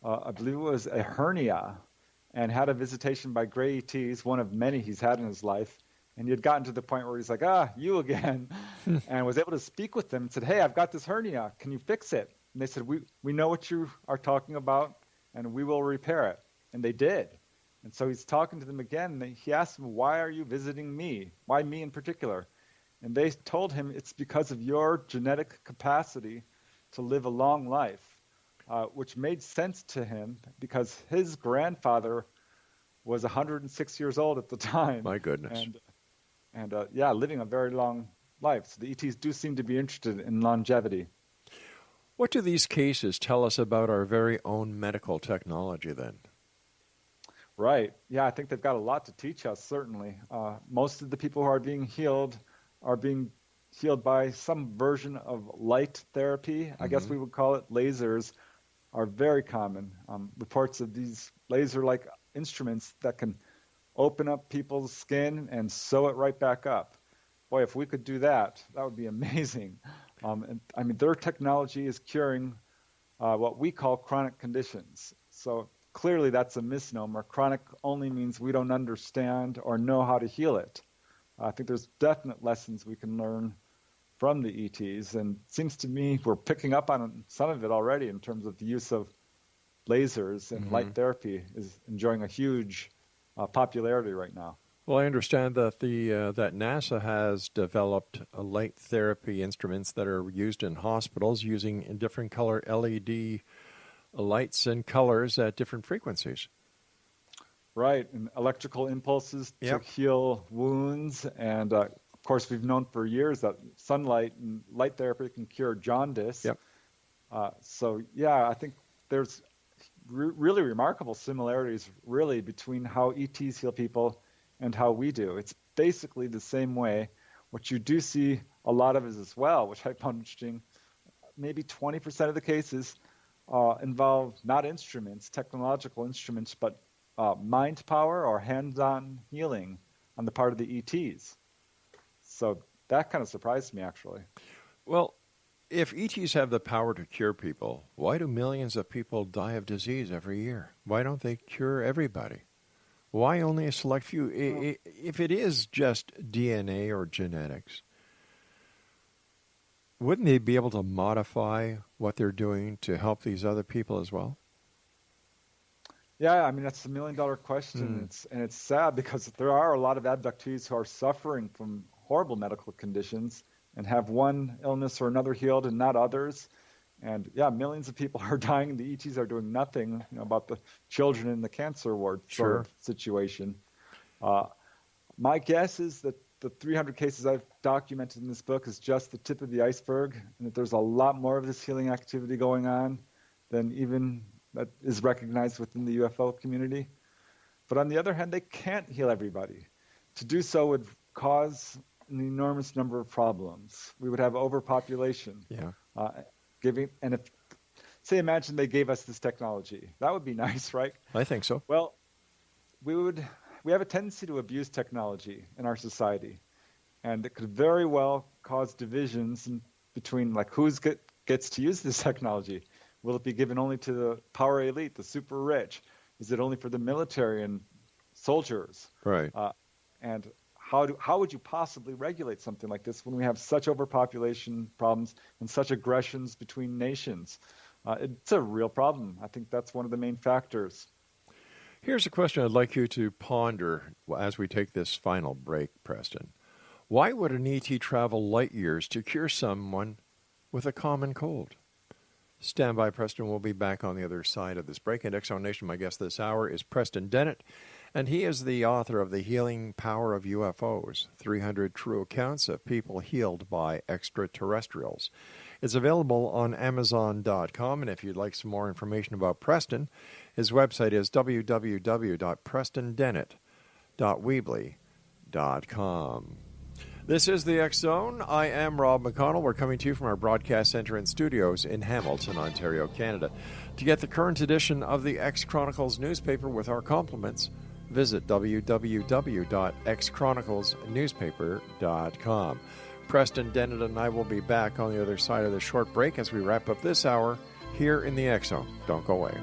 I believe it was a hernia, and had a visitation by gray ETs, one of many he's had in his life. And he had gotten to the point where he's like, you again, and was able to speak with them and said, hey, I've got this hernia. Can you fix it? And they said, we know what you are talking about, and we will repair it. And they did. And so he's talking to them again, and he asked them, why are you visiting me? Why me in particular? And they told him it's because of your genetic capacity to live a long life, which made sense to him because his grandfather was 106 years old at the time. My goodness. And living a very long life. So the ETs do seem to be interested in longevity. What do these cases tell us about our very own medical technology then? Right. Yeah, I think they've got a lot to teach us, certainly. Most of the people who are being healed by some version of light therapy. I guess we would call it. Lasers are very common. Reports of these laser-like instruments that can open up people's skin and sew it right back up. Boy, if we could do that, that would be amazing. Their technology is curing what we call chronic conditions. So clearly that's a misnomer. Chronic only means we don't understand or know how to heal it. I think there's definite lessons we can learn from the ETs, and it seems to me we're picking up on some of it already in terms of the use of lasers, and light therapy is enjoying a huge popularity right now. Well, I understand that that NASA has developed light therapy instruments that are used in hospitals using different color LED lights and colors at different frequencies. Right, and electrical impulses to heal wounds. And, of course, we've known for years that sunlight and light therapy can cure jaundice. Yep. I think there's really remarkable similarities, really, between how ETs heal people and how we do. It's basically the same way. What you do see a lot of is as well, which I found interesting, maybe 20% of the cases involve not instruments, technological instruments, but mind power or hands-on healing on the part of the ETs. So that kind of surprised me, actually. Well, if ETs have the power to cure people, why do millions of people die of disease every year? Why don't they cure everybody? Why only a select few? If it is just DNA or genetics, wouldn't they be able to modify what they're doing to help these other people as well? Yeah, I mean, that's the million-dollar question. It's sad because there are a lot of abductees who are suffering from horrible medical conditions and have one illness or another healed and not others. And yeah, millions of people are dying. The ETs are doing nothing, about the children in the cancer ward sort of situation. My guess is that the 300 cases I've documented in this book is just the tip of the iceberg, and that there's a lot more of this healing activity going on than even that is recognized within the UFO community. But on the other hand, they can't heal everybody. To do so would cause an enormous number of problems. We would have overpopulation. And if, say, imagine they gave us this technology, that would be nice, right? I think so. Well, we have a tendency to abuse technology in our society, and it could very well cause divisions between like who gets to use this technology. Will it be given only to the power elite, the super rich? Is it only for the military and soldiers? Right. And how would you possibly regulate something like this when we have such overpopulation problems and such aggressions between nations? It's a real problem. I think that's one of the main factors. Here's a question I'd like you to ponder as we take this final break, Preston. Why would an ET travel light years to cure someone with a common cold? Stand by, Preston. We'll be back on the other side of this break. And X-Zone Nation, my guest this hour is Preston Dennett, and he is the author of The Healing Power of UFOs, 300 True Accounts of People Healed by Extraterrestrials. It's available on Amazon.com, and if you'd like some more information about Preston, his website is www.prestondennett.weebly.com. This is the X-Zone. I am Rob McConnell. We're coming to you from our broadcast center and studios in Hamilton, Ontario, Canada. To get the current edition of the X-Chronicles newspaper with our compliments, visit www.xchroniclesnewspaper.com. Preston Dennett and I will be back on the other side of the short break as we wrap up this hour here in the X-Zone. Don't go away.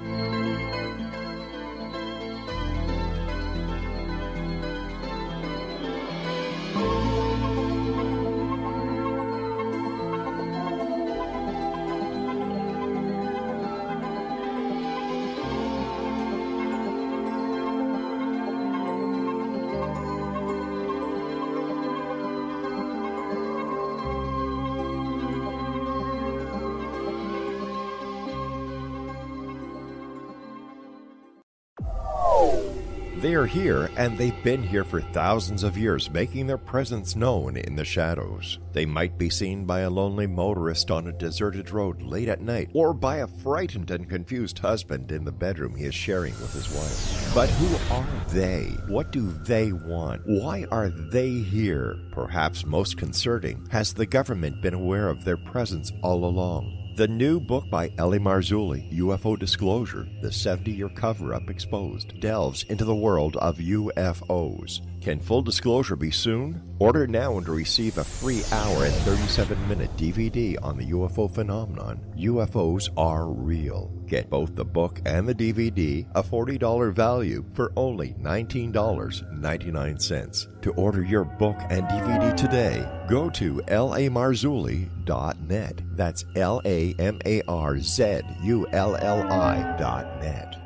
They are here, and they've been here for thousands of years, making their presence known in the shadows. They might be seen by a lonely motorist on a deserted road late at night, or by a frightened and confused husband in the bedroom he is sharing with his wife. But who are they? What do they want? Why are they here? Perhaps most concerning, has the government been aware of their presence all along? The new book by Eli Marzulli, UFO Disclosure, the 70-year cover-up exposed, delves into the world of UFOs. Can full disclosure be soon? Order now and receive a free hour and 37-minute DVD on the UFO phenomenon. UFOs are real. Get both the book and the DVD, a $40 value, for only $19.99. To order your book and DVD today, go to lamarzulli.net. That's LAMARZULLI.net.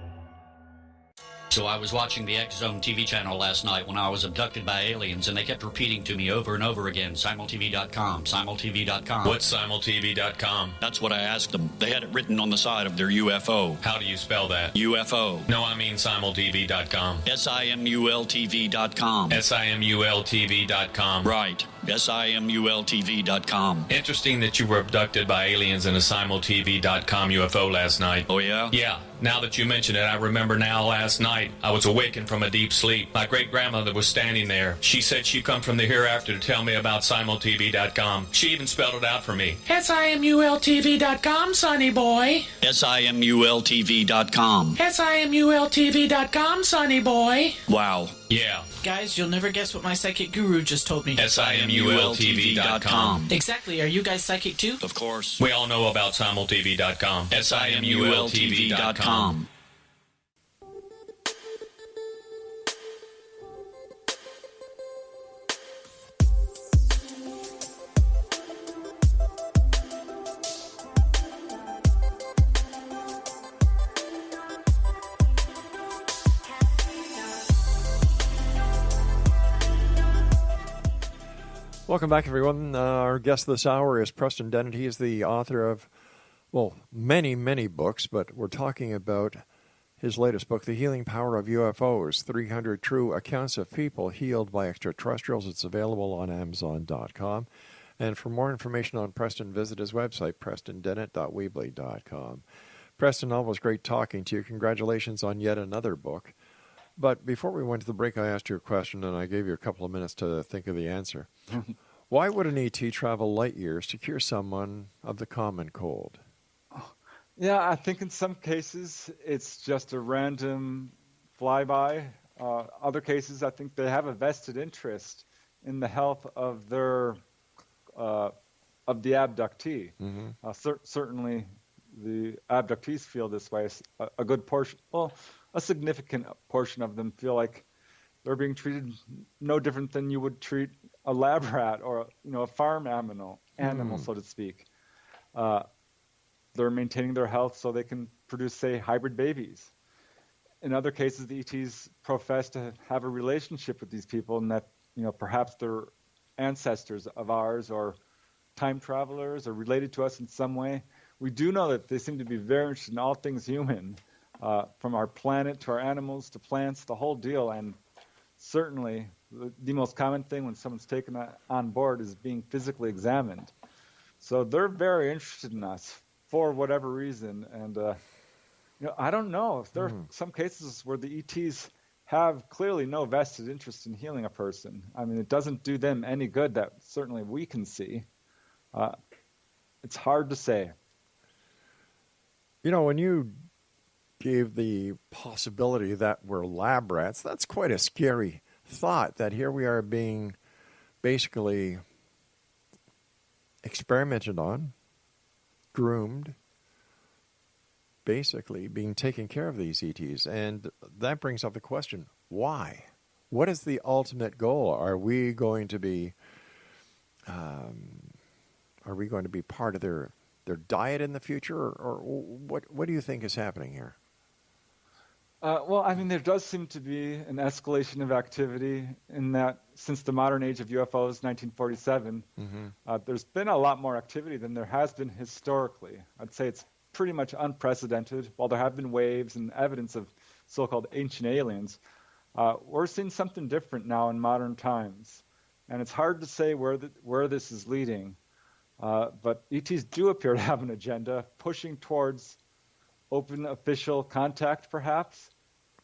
So I was watching the X-Zone TV channel last night when I was abducted by aliens, and they kept repeating to me over and over again, simultv.com, simultv.com. What's simultv.com? That's what I asked them. They had it written on the side of their UFO. How do you spell that? UFO. No, I mean simultv.com. simultv.com. simultv.com. Right. simultv.com. Interesting that you were abducted by aliens in a simultv.com UFO last night. Oh, yeah? Yeah. Now that you mention it, I remember now last night I was awakened from a deep sleep. My great-grandmother was standing there. She said she'd come from the hereafter to tell me about simultv.com. She even spelled it out for me. simultv.com, sonny boy. simultv.com. simultv.com, sonny boy. Wow. Yeah. Guys, you'll never guess what my psychic guru just told me. simultv.com. Exactly. Are you guys psychic too? Of course. We all know about simultv.com. simultv.com. Welcome back, everyone. Our guest this hour is Preston Dennett. He is the author of, well, many, many books, but we're talking about his latest book, The Healing Power of UFOs, 300 True Accounts of People Healed by Extraterrestrials. It's available on Amazon.com. And for more information on Preston, visit his website, prestondennett.weebly.com. Preston, always great talking to you. Congratulations on yet another book. But before we went to the break, I asked you a question, and I gave you a couple of minutes to think of the answer. Why would an ET travel light years to cure someone of the common cold? Yeah, I think in some cases it's just a random flyby. Other cases, I think they have a vested interest in the health of their of the abductee. Certainly, the abductees feel this way. A good portion, well, a significant portion of them feel like they're being treated no different than you would treat a lab rat or a farm animal, so to speak. They're maintaining their health so they can produce, say, hybrid babies. In other cases, the ETs profess to have a relationship with these people, and that perhaps they're ancestors of ours or time travelers or related to us in some way. We do know that they seem to be very interested in all things human, from our planet to our animals to plants, the whole deal. And certainly the most common thing when someone's taken on board is being physically examined. So they're very interested in us for whatever reason. And I don't know if there are some cases where the ETs have clearly no vested interest in healing a person. I mean, it doesn't do them any good that certainly we can see. It's hard to say. When you gave the possibility that we're lab rats, that's quite a scary thought, that here we are being basically experimented on, groomed, basically being taken care of, these ETs. And that brings up the question, why? What is the ultimate goal? Are we going to be part of their diet in the future, or what do you think is happening here? Well, I mean, there does seem to be an escalation of activity in that since the modern age of UFOs, 1947, there's been a lot more activity than there has been historically. I'd say it's pretty much unprecedented. While there have been waves and evidence of so-called ancient aliens, we're seeing something different now in modern times. And it's hard to say where this is leading. But ETs do appear to have an agenda pushing towards open official contact, perhaps.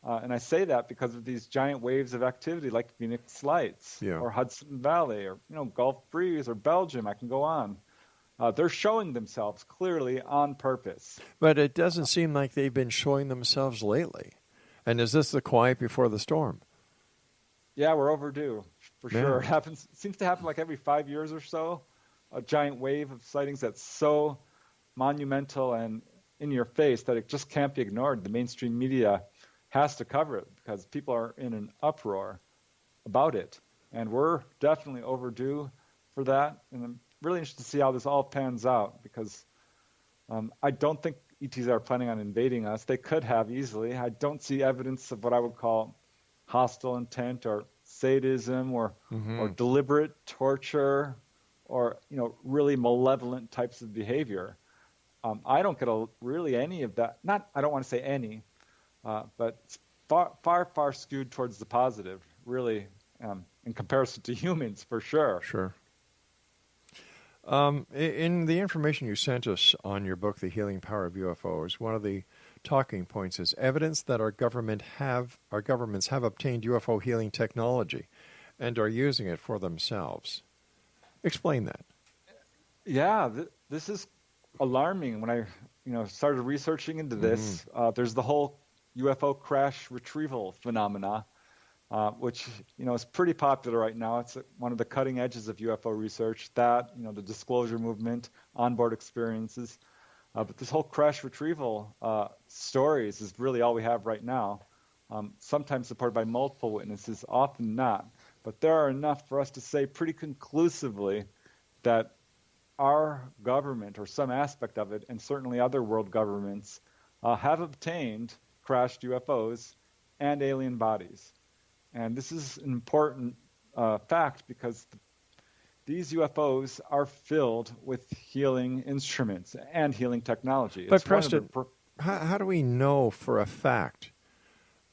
And I say that because of these giant waves of activity like Phoenix Lights or Hudson Valley or Gulf Breeze or Belgium. I can go on. They're showing themselves clearly on purpose. But it doesn't seem like they've been showing themselves lately. And is this the quiet before the storm? Yeah, we're overdue, for sure. It seems to happen like every 5 years or so. A giant wave of sightings that's so monumental and in your face that it just can't be ignored. The mainstream media has to cover it because people are in an uproar about it. And we're definitely overdue for that. And I'm really interested to see how this all pans out because I don't think ETs are planning on invading us. They could have easily. I don't see evidence of what I would call hostile intent or sadism or deliberate torture or really malevolent types of behavior. I don't get really any of that. I don't want to say any, but it's far skewed towards the positive, really, in comparison to humans, for sure. Sure. In the information you sent us on your book, The Healing Power of UFOs, one of the talking points is evidence that our governments have obtained UFO healing technology and are using it for themselves. Explain that. Yeah, this is alarming. When I started researching into this, there's the whole UFO crash retrieval phenomena, which is pretty popular right now. It's one of the cutting edges of UFO research. That the disclosure movement, onboard experiences, but this whole crash retrieval stories is really all we have right now. Sometimes supported by multiple witnesses, often not. But there are enough for us to say pretty conclusively that our government, or some aspect of it, and certainly other world governments, have obtained crashed UFOs and alien bodies. And this is an important fact because these UFOs are filled with healing instruments and healing technology. But Preston, how do we know for a fact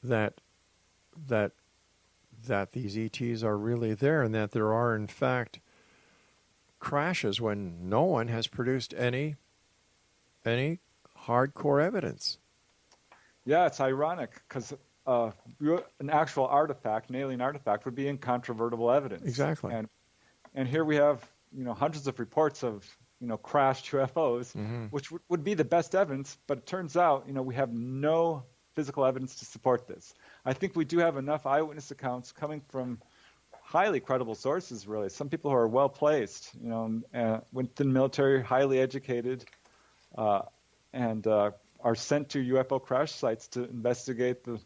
that these ETs are really there and that there are, in fact, crashes when no one has produced any hardcore evidence? Yeah, it's ironic because an actual artifact, an alien artifact, would be incontrovertible evidence. Exactly. And here we have hundreds of reports of crashed UFOs, which would be the best evidence. But it turns out we have no physical evidence to support this. I think we do have enough eyewitness accounts coming from highly credible sources, really. Some people who are well placed, within the military, highly educated, and are sent to UFO crash sites to investigate the,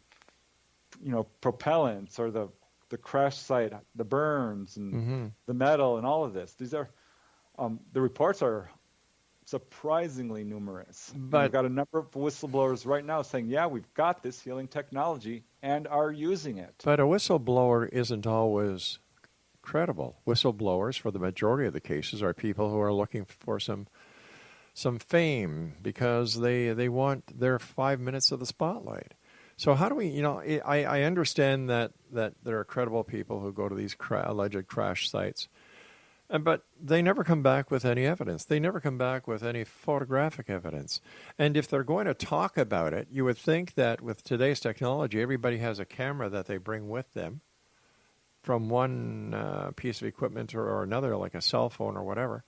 propellants or the crash site, the burns and the metal and all of this. These are the reports are surprisingly numerous. But we've got a number of whistleblowers right now saying, yeah, we've got this healing technology and are using it. But a whistleblower isn't always credible. Whistleblowers, for the majority of the cases, are people who are looking for some fame because they want their 5 minutes of the spotlight. So how do we, I understand that there are credible people who go to these alleged crash sites, but they never come back with any evidence. They never come back with any photographic evidence. And if they're going to talk about it, you would think that with today's technology, everybody has a camera that they bring with them from one piece of equipment or another, like a cell phone or whatever.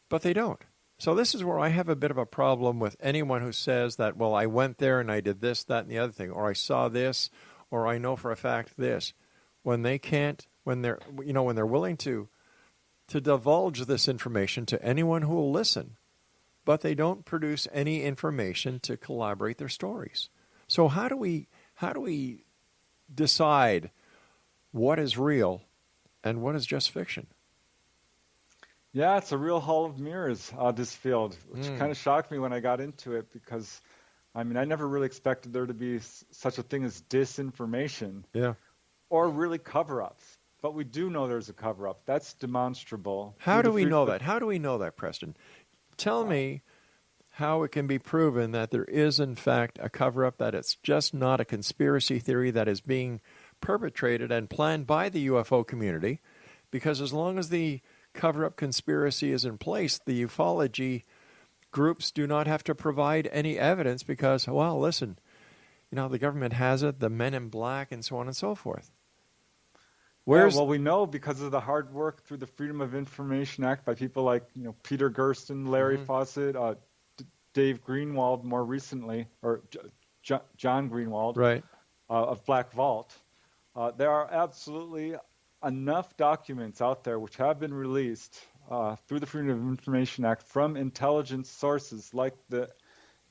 But they don't. So this is where I have a bit of a problem with anyone who says that, well, I went there and I did this, that, and the other thing, or I saw this, or I know for a fact this, when they can't, when they're willing to divulge this information to anyone who will listen, but they don't produce any information to corroborate their stories. So how do we decide what is real and what is just fiction? Yeah, it's a real hall of mirrors, this field, which kind of shocked me when I got into it because, I never really expected there to be such a thing as disinformation or really cover-ups. But we do know there's a cover-up. That's demonstrable. How do we know that? How do we know that, Preston? Tell me how it can be proven that there is, in fact, a cover-up, that it's just not a conspiracy theory that is being perpetrated and planned by the UFO community, because as long as the cover-up conspiracy is in place, the ufology groups do not have to provide any evidence because, well, listen, the government has it, the men in black, and so on and so forth. Well, we know because of the hard work through the Freedom of Information Act by people like Peter Gersten, Larry Fawcett, Dave Greenwald more recently, or John Greenwald, right, of Black Vault. There are absolutely enough documents out there which have been released through the Freedom of Information Act from intelligence sources like the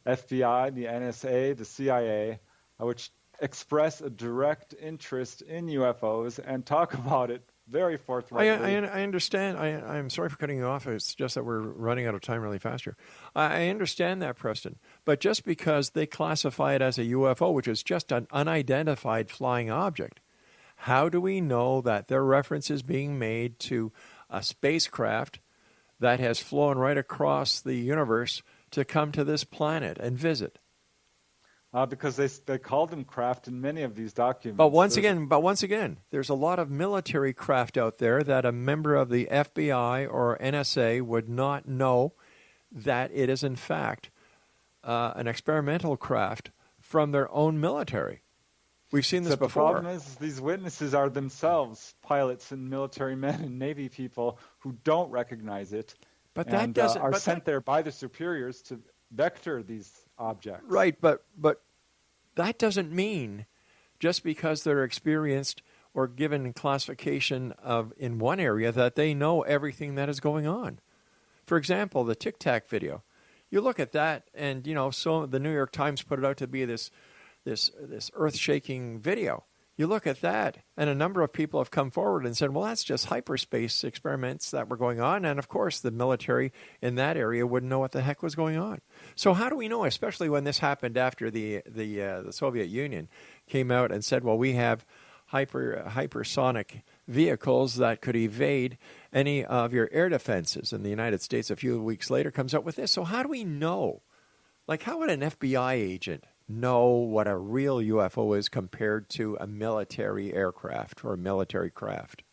FBI, the NSA, the CIA, which express a direct interest in UFOs and talk about it very forthrightly. I understand. I'm sorry for cutting you off. It's just that we're running out of time really fast here. I understand that, Preston. But just because they classify it as a UFO, which is just an unidentified flying object, how do we know that their reference is being made to a spacecraft that has flown right across the universe to come to this planet and visit? Because they called them craft in many of these documents. But once again, there's a lot of military craft out there that a member of the FBI or NSA would not know that it is in fact an experimental craft from their own military. We've seen this before. The problem is these witnesses are themselves pilots and military men and Navy people who don't recognize it, but that doesn't are sent there by the superiors to vector these objects. Right, but that doesn't mean just because they're experienced or given classification of in one area that they know everything that is going on. For example, the Tic Tac video. You look at that, and so the New York Times put it out to be this earth-shaking video. You look at that, and a number of people have come forward and said, well, that's just hyperspace experiments that were going on, and of course the military in that area wouldn't know what the heck was going on. So how do we know, especially when this happened after the Soviet Union came out and said, well, we have hypersonic vehicles that could evade any of your air defenses, and the United States a few weeks later comes out with this. So how do we know? Like, how would an FBI agent know what a real UFO is compared to a military aircraft or a military craft?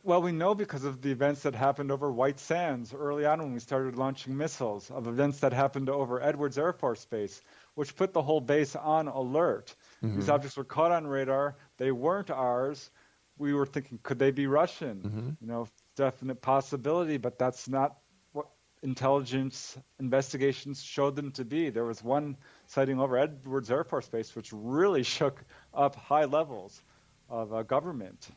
Well, we know because of the events that happened over White Sands early on when we started launching missiles, of events that happened over Edwards Air Force Base, which put the whole base on alert. Mm-hmm. These objects were caught on radar. They weren't ours. We were thinking, could they be Russian? Mm-hmm. Definite possibility, but that's not what intelligence investigations showed them to be. There was one sighting over Edwards Air Force Base which really shook up high levels of government.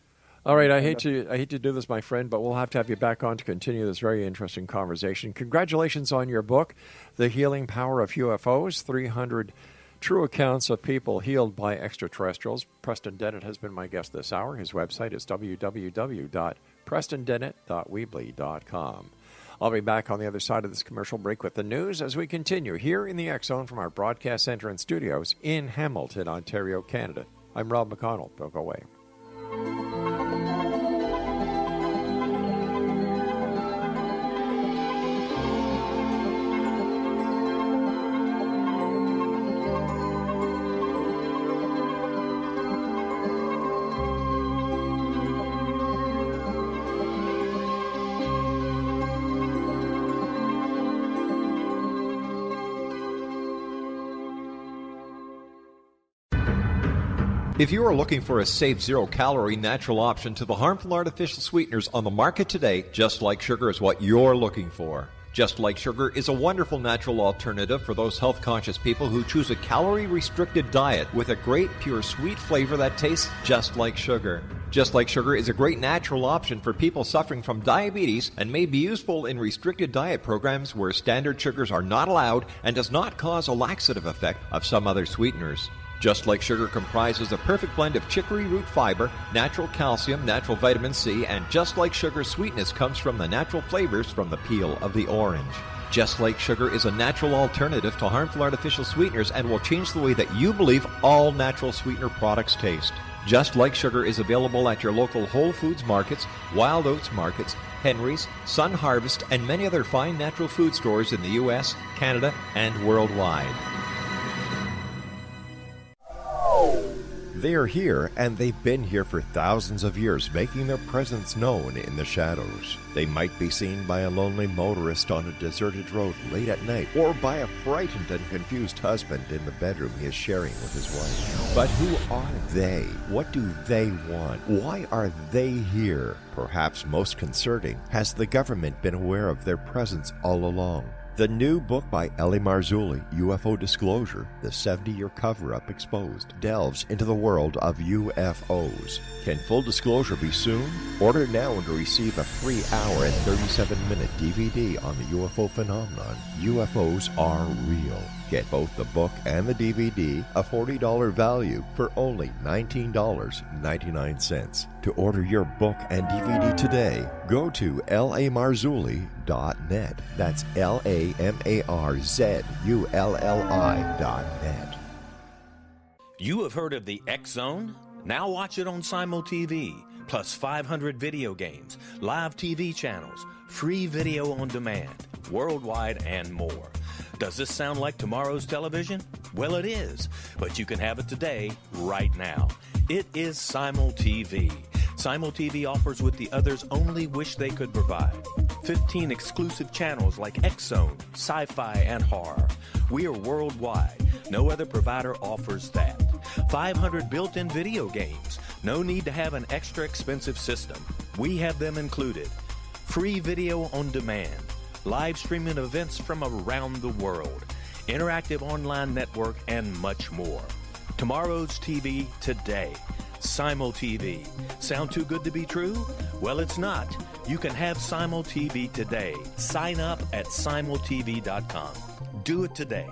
All right, I hate to do this, my friend, but we'll have to have you back on to continue this very interesting conversation. Congratulations on your book, The Healing Power of UFOs, 300 True Accounts of People Healed by Extraterrestrials. Preston Dennett has been my guest this hour. His website is www.prestondennett.weebly.com. I'll be back on the other side of this commercial break with the news as we continue here in the X Zone from our broadcast center and studios in Hamilton, Ontario, Canada. I'm Rob McConnell. Don't go away. If you are looking for a safe, zero-calorie natural option to the harmful artificial sweeteners on the market today, Just Like Sugar is what you're looking for. Just Like Sugar is a wonderful natural alternative for those health-conscious people who choose a calorie-restricted diet with a great, pure, sweet flavor that tastes just like sugar. Just Like Sugar is a great natural option for people suffering from diabetes and may be useful in restricted diet programs where standard sugars are not allowed and does not cause a laxative effect of some other sweeteners. Just Like Sugar comprises a perfect blend of chicory root fiber, natural calcium, natural vitamin C, and Just Like Sugar's sweetness comes from the natural flavors from the peel of the orange. Just Like Sugar is a natural alternative to harmful artificial sweeteners and will change the way that you believe all natural sweetener products taste. Just Like Sugar is available at your local Whole Foods markets, Wild Oats markets, Henry's, Sun Harvest, and many other fine natural food stores in the U.S., Canada, and worldwide. They are here, and they've been here for thousands of years, making their presence known in the shadows. They might be seen by a lonely motorist on a deserted road late at night, or by a frightened and confused husband in the bedroom he is sharing with his wife. But who are they? What do they want? Why are they here? Perhaps most concerning, has the government been aware of their presence all along? The new book by Eli Marzulli, UFO Disclosure, the 70-year cover-up exposed, delves into the world of UFOs. Can full disclosure be soon? Order now and receive a free hour and 37-minute DVD on the UFO phenomenon. UFOs are real. Get both the book and the DVD, a $40 value, for only $19.99. To order your book and DVD today, go to lamarzulli.net. That's LAMARZULLI.net. You have heard of the X Zone? Now watch it on Simul TV, plus 500 video games, live TV channels, free video on demand, worldwide, and more. Does this sound like tomorrow's television? Well, it is, but you can have it today, right now. It is Simul TV. Simul TV offers what the others only wish they could provide. 15 exclusive channels like X-Zone, Sci-Fi, and Horror. We are worldwide. No other provider offers that. 500 built-in video games. No need to have an extra expensive system. We have them included. Free video on demand. Live streaming events from around the world. Interactive online network, and much more. Tomorrow's TV today. Simul TV. Sound too good to be true? Well, it's not. You can have Simul TV today. Sign up at simultv.com. Do it today.